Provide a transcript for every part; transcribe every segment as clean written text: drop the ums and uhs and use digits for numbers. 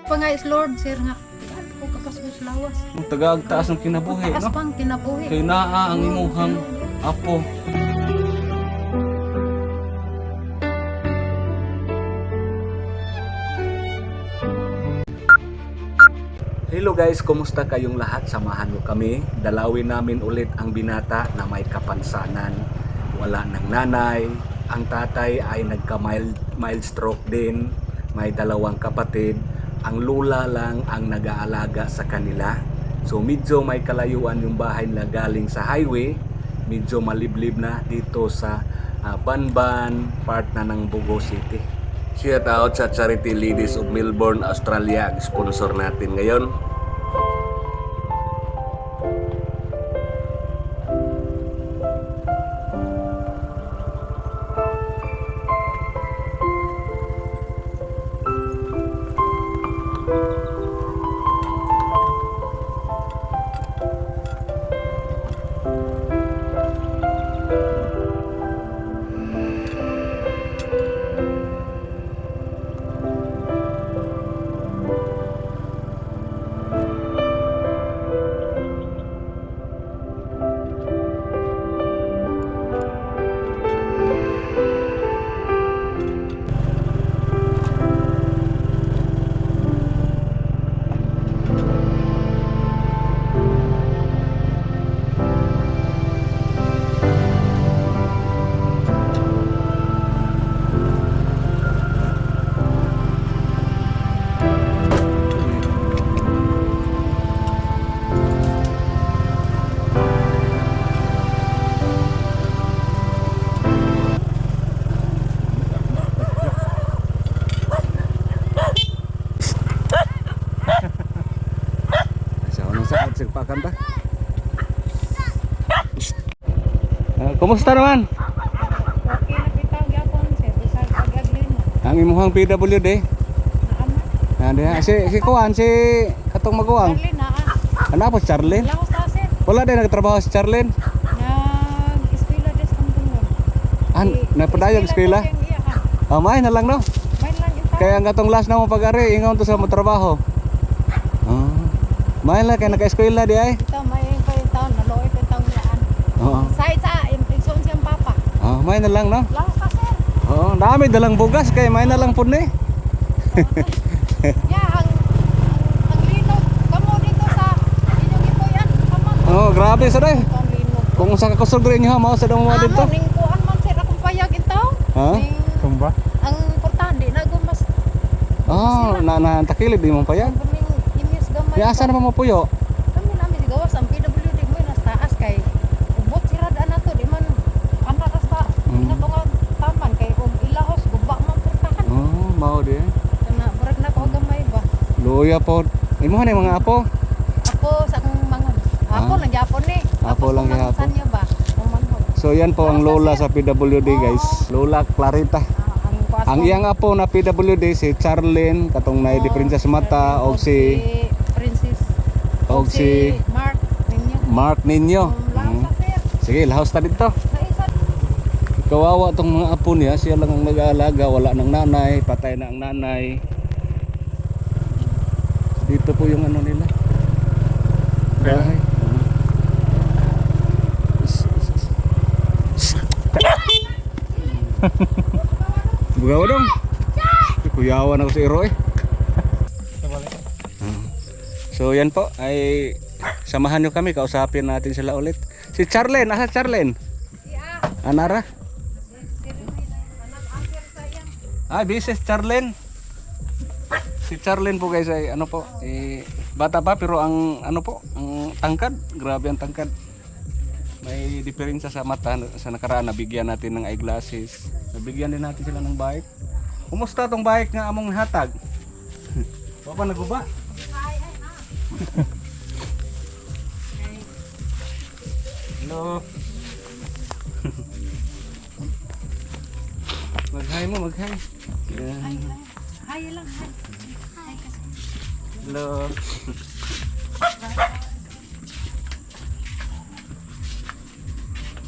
Pangais Lord sir nga. Ko kapasbos lawas. Tagag taas ng kinabuhi, Taas no? pang kinabuhi. Kay naa ang imuhang apo. Hello guys, kumusta kayong lahat? Samahan nyo kami. Dalawin namin ulit ang binata na may kapansanan. Wala ng nanay. Ang tatay ay nagka-mild stroke din. May dalawang kapatid. Ang lula lang ang nag-aalaga sa kanila. So medyo may kalayuan yung bahay na galing sa highway. Medyo maliblib na dito sa Banban, part na ng Bogo City. Shout out sa Charity Ladies of Melbourne, Australia, ang sponsor natin ngayon. Pakanta. Kumusta naman? Okay na bitaw gyapon sir. Bisag pagaglin. Ang imuhang PWD? Naama. Si Kuan, si katong maguwang. Darlin naa. Ano po, Charlene? Lawas ta sir. Wala din nagtrabaho si Charlene. Nag-eskwela des tungtong. Napadayog eskwela? May na lang no? May lang ita. Kaya ang katong last na mo pag-ari, ingon to sa mo trabaho. May lang kaya naka-eskwela di ay? Ito may taon na loy ko taon yan. Oo. Sa impresyon siyang papa. May na lang no? Lawas ta sir. Oo, dami dalang bugas kay may na lang pud ni. Ya, ang linog. Kamo dito sa inyong ipoyan. Kaman. Grabe sa day. Ang linog. Kung sa kakusog rin niyo mao sa damo mo dito. Ning kuan man sir akong payag ito. Ha? Tumba. Ang importante na gumas. Na takilid di mo payag. Kaming imis gamay. Ya asa na mo puyo? Kami namin sigawas ang PWD mo nas taas kay ubot sirada na to di man anakas ba. Pinatungag taman kay og ilahos guba man pertahan. Mao di. Na burag na ko gamay ba. Luya pod. Imo ni mga apo. Ako sa akong manghod. Ako lang gyapon ni. Apo lang gyapon. Sa niya ba? Ang manghod. So yan po ang lola sa PWD guys. Lola Clarita. Ang iyang apo na PWD si Charlene katong naay diferensya sa mata og si Princess og si Mark ninyo. Mark ninyo. Lang sa sir. Sige, lahos ta dito. Sa isa Kawawa tong mga apo niya, siya lang ang nag-aalaga, wala ng nanay, patay na ang nanay. Dito po yung ano nila. Bahay. Bugaw dong. Kuyawan ako si Iro eh. So yan po ay samahan nyo kami, kausapin natin sila ulit. Si Charlene, asa Charlene? Anara? Bisis Charlene. Si Charlene po guys ay ano po, bata pa pero ang ano po, ang tangkad, grabe ang tangkad. May diferensya sa mata. Sa nakaraan nabigyan natin ng eyeglasses. Nabigyan din natin sila ng bike. Kumusta tong bike nga among hatag? Wa pa naguba? Hello. Mag-hi mo, mag-hi. Hi lang, hi. Hello.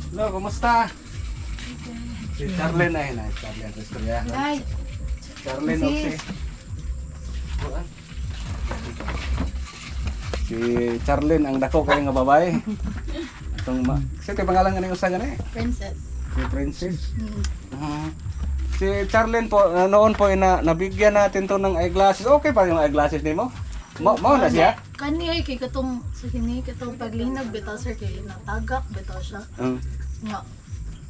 Hello, kumusta? Si Charlene ay na, Charlene Istorya. Hi. Charlene Sis. okay. Si Charlene ang dako kay nga babae. Itong sige pangalan nga ni usa gani? Princess. Si Princess. Mm. Ah. Si Charlene po noon po nabigyan natin to ng eyeglasses. Okay pa yung eyeglasses nimo? Mao na siya? Kani ay kay katong sa kini katong paglinag bitaw sir kay natagak bitaw siya. Nga.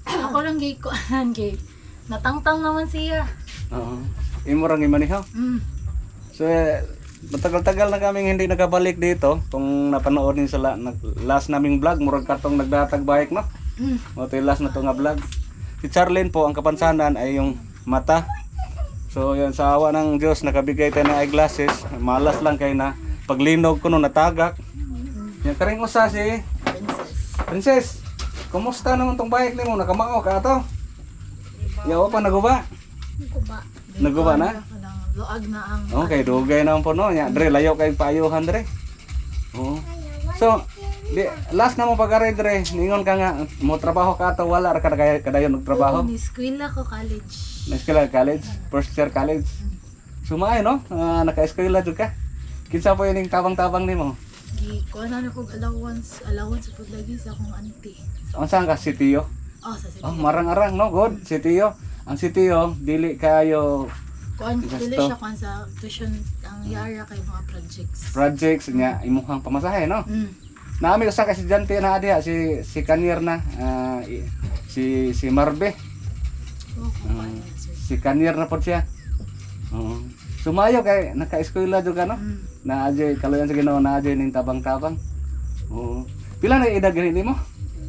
Ako lang gay ko gay. Natangtang naman siya. Oo. Imo rang imanihaw. Mm. So matagal-tagal na kaming hindi nakabalik dito. Kung napanood niyo sa last naming vlog, murag katong nagdatag bike no. Mm. Mo to last na to nga vlog. Si Charlene po ang kapansanan ay yung mata. So yan sa awa ng Diyos nakabigay tayo ng eyeglasses. Malas lang kay na paglinog ko no natagak. Yan karing usa si Princess. Princess. Kumusta naman tong bike nimo? Nakamao ka ato? Yawa pa naguba. Naguba. Naguba na? Luag na ang Okay, dugay na po no. Nya dre layo kay paayuhan dre. Oo. So, last na mo pag-aray dre, ningon ka nga mo trabaho ka ato wala ra ka kadayon og trabaho. Ni eskwela ko college. Na-eskwela college, first year college. Sumay no? Naka-eskwela jud ka. Kinsa po yung tabang-tabang nimo? Gi ko na ko allowance pud lagi sa akong auntie. Unsa ka si Tio? Oh, sa city. Oh, marang-arang no, good. Si Tio. Ang si Tio dili kayo Kuan Gusto? dili siya kuan sa tuition ang yara kay mga projects nya imuhang pamasahe no. Naami usa ka estudyante na diha si Kanier na si Marbe. Si Kanier na pod siya. Oo. Sumayo kay naka-eskwela jud ka no. Na adjay kaloyan sa Ginoo na adjay ning tabang-tabang. Oo. Pila na edad gani nimo?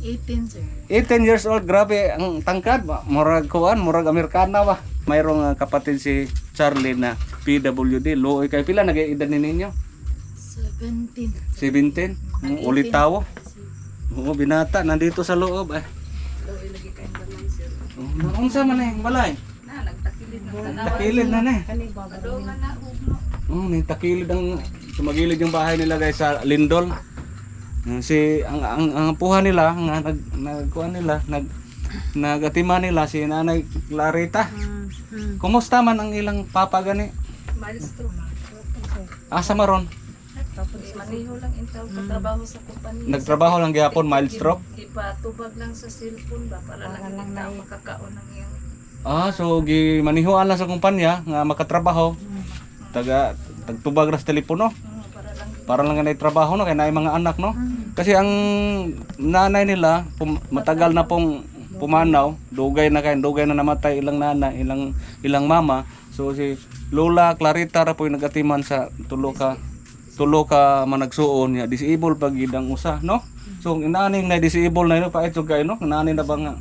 18 sir. 18 years old, grabe ang tangkad, murag kuan, murag Amerikana ba. Mayroong kapatid si Charlie na PWD, luoy kay pila nag-edad ni ninyo? 17. 17. Ulitaw. Oo, binata nandito sa loob eh. Luoy lagi kay balay sir. Unsa man eh balay? Na nagtakilid na Takilid na eh. kani badongan na ugno. Ni takilid ang sumagilid yung bahay nila guys sa Lindol. Si ang puha nila nga nagkuan nila nagatima nila si Nanay Clarita. Kumusta man ang ilang papa gani? Maestro man. Asa maron? Tapos maniho lang intaw trabaho sa kompanya. Nagtrabaho lang gyapon mild stroke. Ipatubag lang sa cellphone ba para lang kita makakaon ng iyang. So gimanihuan lang sa kumpanya nga makatrabaho. Tagtubag ra sa telepono. Para lang ganay trabaho no kay naay mga anak no. Kasi ang nanay nila matagal na pong pumanaw, dugay na namatay ilang nana, ilang mama. So si Lola Clarita ra po nagatiman sa tulo ka managsuon niya disabled pag idang usa no. So inaning na disabled na no paitso kay no, inaning na ba nga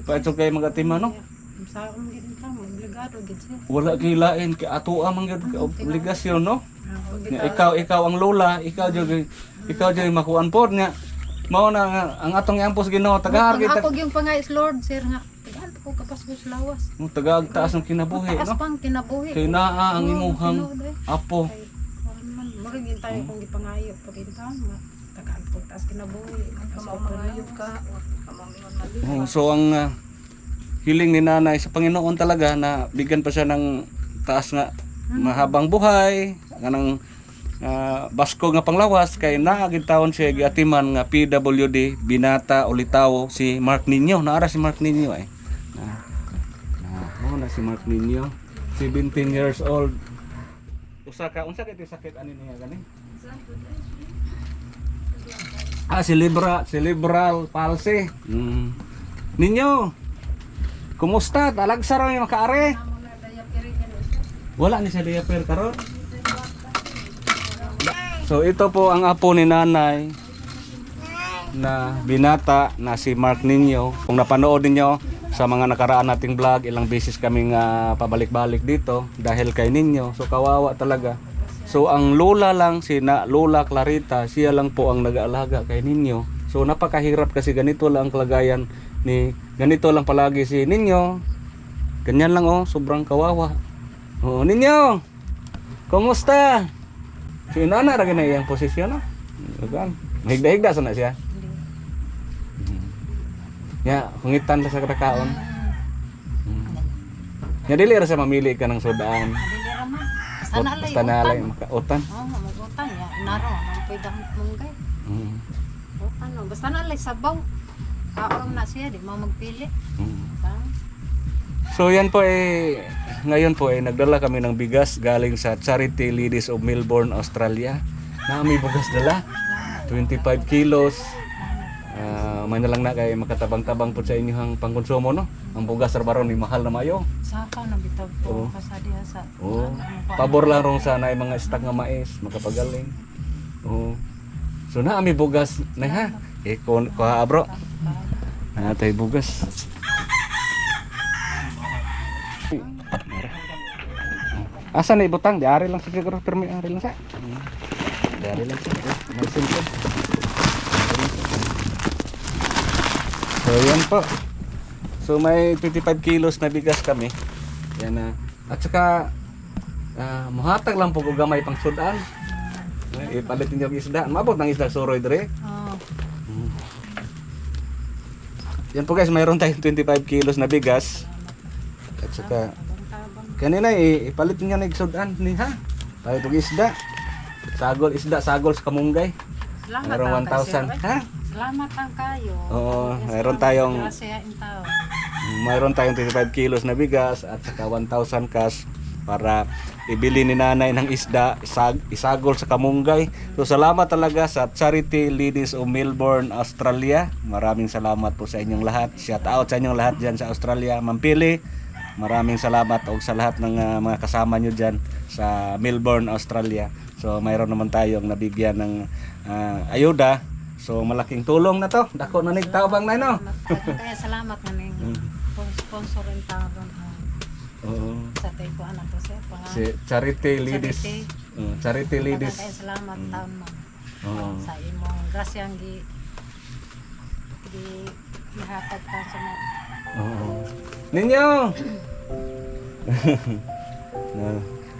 paitso kay magatiman no. Sa akong gid ta obligado gid siya. Wala kilain kay ato man gyud obligasyon no. Ikaw ang lola, ikaw jud makuan pod nya. Mao na nga, ang atong iampos Ginoo tagahar kita. Ako yung pangais Lord sir nga. Tagaan ko kapas ko sa lawas. Tagaag taas ng kinabuhi Taas no. pang kinabuhi. Kay naa ang imuhang apo. Magiging tayo kung gipangayo pag intan tagaan po taas kinabuhi Kamangayop ka. Kamangingon mali. So ang hiling ni nanay sa Panginoon talaga na bigyan pa siya ng taas nga mahabang buhay kanang basko nga panglawas kay naagid taon siya giatiman nga PWD binata ulitaw si Mark Nino naara si Mark Nino eh na si Mark Nino 17 years old unsa kay sakit ani niya gani cerebral palsy Ninyo kumusta talagsa ra yung makaare wala ni siya diaper karon. So ito po ang apo ni nanay na binata na si Mark Nino. Kung napanood niyo sa mga nakaraan nating vlog, ilang beses kaming pabalik-balik dito dahil kay Nino. So kawawa talaga. So ang lola lang si Lola Clarita, siya lang po ang nag-aalaga kay Nino. So napakahirap kasi ganito lang ang kalagayan ni ganito lang palagi si Nino. Ganyan lang sobrang kawawa. Nino. Kumusta? Si nana ra gina iyang posisyon no. Kan. Higda-higda sana siya. Ya, hungitan sa kadakaon. Ya dili ra sa mamili ka ng sudaan. Dili ra man. Basta nalay Basta nalay utan. makautan. Oo, magutan ya. Inaro, nang pwede ang munggay. Mm. Utan no. Basta nalay sabaw. Kaon na siya, di mo magpili. Mm. Ha? So yan po ngayon po nagdala kami ng bigas galing sa Charity Ladies of Melbourne, Australia. Na may bugas dala. 25 kilos. May na lang na kay makatabang-tabang po sa inyong pangkonsumo no. Ang bugas baron ni mahal na mayo. Saka na bitaw Oo. po kasadiha sa. Oo. Pabor lang rong sana yung mga stock nga mais makapagaling. Oo. So na may bugas na ha. Kuha bro. Natay bugas. Asa na ibutang? Diari lang sa siguro pero may ari lang sa. Diari lang sa. May simple. So yan po. So may 25 kilos na bigas kami. Yan na. At saka muhatag lang po kung gamay pang sudan. Ipalit niyo ang isda. Mabot ng isda suroy dire. Oo. Yan po guys, mayroon tayong 25 kilos na bigas. At saka kanina ipalit niyo na igsudan ni ha. Tayo tug isda. Isda sagol sa kamunggay. Salamat Mayroong ang kayo, 1,000. sir. Ha? Salamat ang kayo. Oo, Yes, mayroon salamat. tayong Grasya in tao. mayroon tayong 25 kilos na bigas at saka 1,000 cash para ibili ni nanay ng isda, isagol sa kamunggay. So salamat talaga sa Charity Ladies of Melbourne, Australia. Maraming salamat po sa inyong lahat. Shout out sa inyong lahat dyan sa Australia. Mampili, maraming salamat o sa lahat ng mga kasama nyo dyan sa Melbourne, Australia. So mayroon naman tayong nabigyan ng ayuda. So malaking tulong na to. Dako na nigtabang na no. Kaya salamat nga ning sponsor in tao ron. Oo. Sa tayo ko anak ko sir. Si Charity Ladies. Charity Ladies. Kaya salamat taon mo. Oo. Sa imong grasyang gi ihatag ka sa mo. Oo. Ninyo.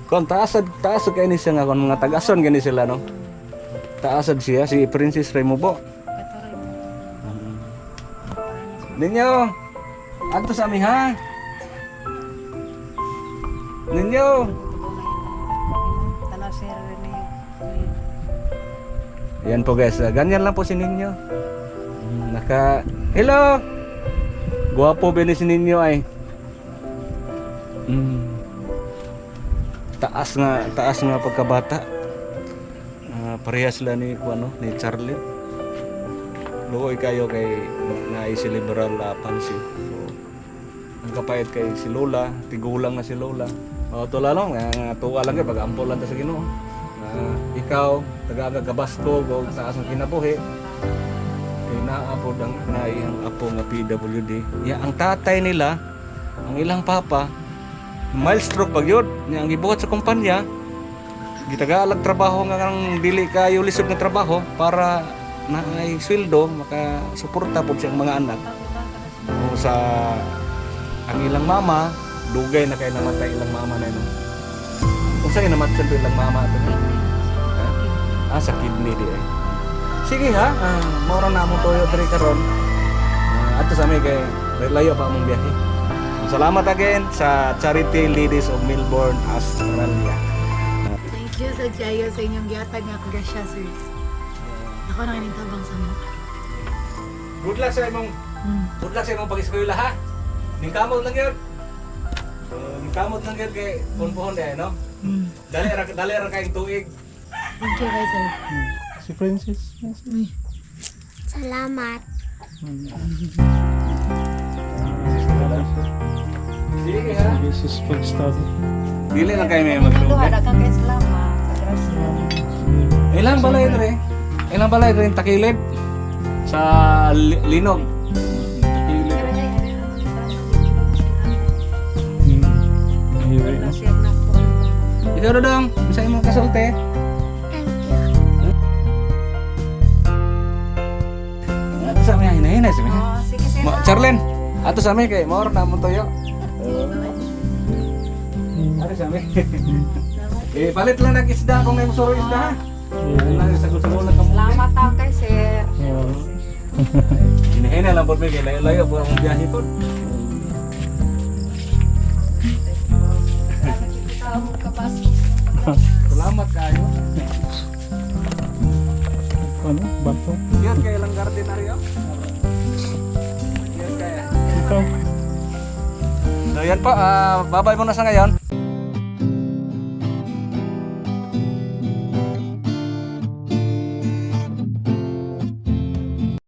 Kon taasad kay ni siya nga kon mga tagason gani sila no. Taasad siya si Princess Remobo. Katuloy mo. Ninyo. Adto sa amin ha. Ninyo. Tanaw sir ni. Ayan po guys, ganyan lang po si Ninyo. Hello. Guwapo ba ni si Ninyo ay. Taas nga pagkabata. Parehas sila ni Charlie. Luoy kayo kay naisiliberal pansin. So, ang kapait kay si Lola, tigulang na si Lola. To lalong tuwa lang kay pag ampol lang ta sa Ginoo. Ikaw taga Gabasko go sa asang kinabuhi. Kay naapod ang naiyang apo nga PWD. Ya ang tatay nila, ang ilang papa, mild stroke pagyod. Nya ang gibuhat sa kumpanya, gitagaalag trabaho nga nang dili kayo lisod nga trabaho para naay sweldo makasuporta po siyang mga anak. O sa ang ilang mama, dugay na kay namatay ilang mama na no. Kung saan namatay sa ilang mama to? Sa kidney di eh. Sige ha, moro na mo toyo diri karon. Ato sa may kay layo pa among biyahe. Salamat again sa Charity Ladies of Melbourne, Australia. Thank you sa Jaya sa inyong gihatag nga grasya sir. Ako na kaning tabang sa mo. Good luck sa imong pag-eskwela ha. Ningkamot lang yun. Ningkamot lang yun kay punpuhon dahil no. Dali ra kayong tuig. Thank you guys sir. Si Princess. Salamat. Sige ha. This is pag-study. Dili na kayo may Duha maglugan. daghang kay salamat sa grasya. Ilang balay na rin? Ilang balay na rin takilid? Sa Linog. Takilid. Pero ay Mahirap na. grasya na po. Ikaw dong, isa mo kasulte. Thank you. Ato sa mga hinahinay sa mga. Oh, sige sir. Charlene, ato sa mga kay maor na mo toyo. Ano sa mga? Palit lang ng isda kung may musuro isda ha. Ano sa gusto na kamo. Salamat ang kay sir. Hinahinay lang po may layo po ang biyahe po. Salamat kita mo kabas. Salamat kayo. Ano? Bato? Yan kayo lang gardenaryo. Yan kaya. Ikaw? So yan po, bye-bye muna sa ngayon.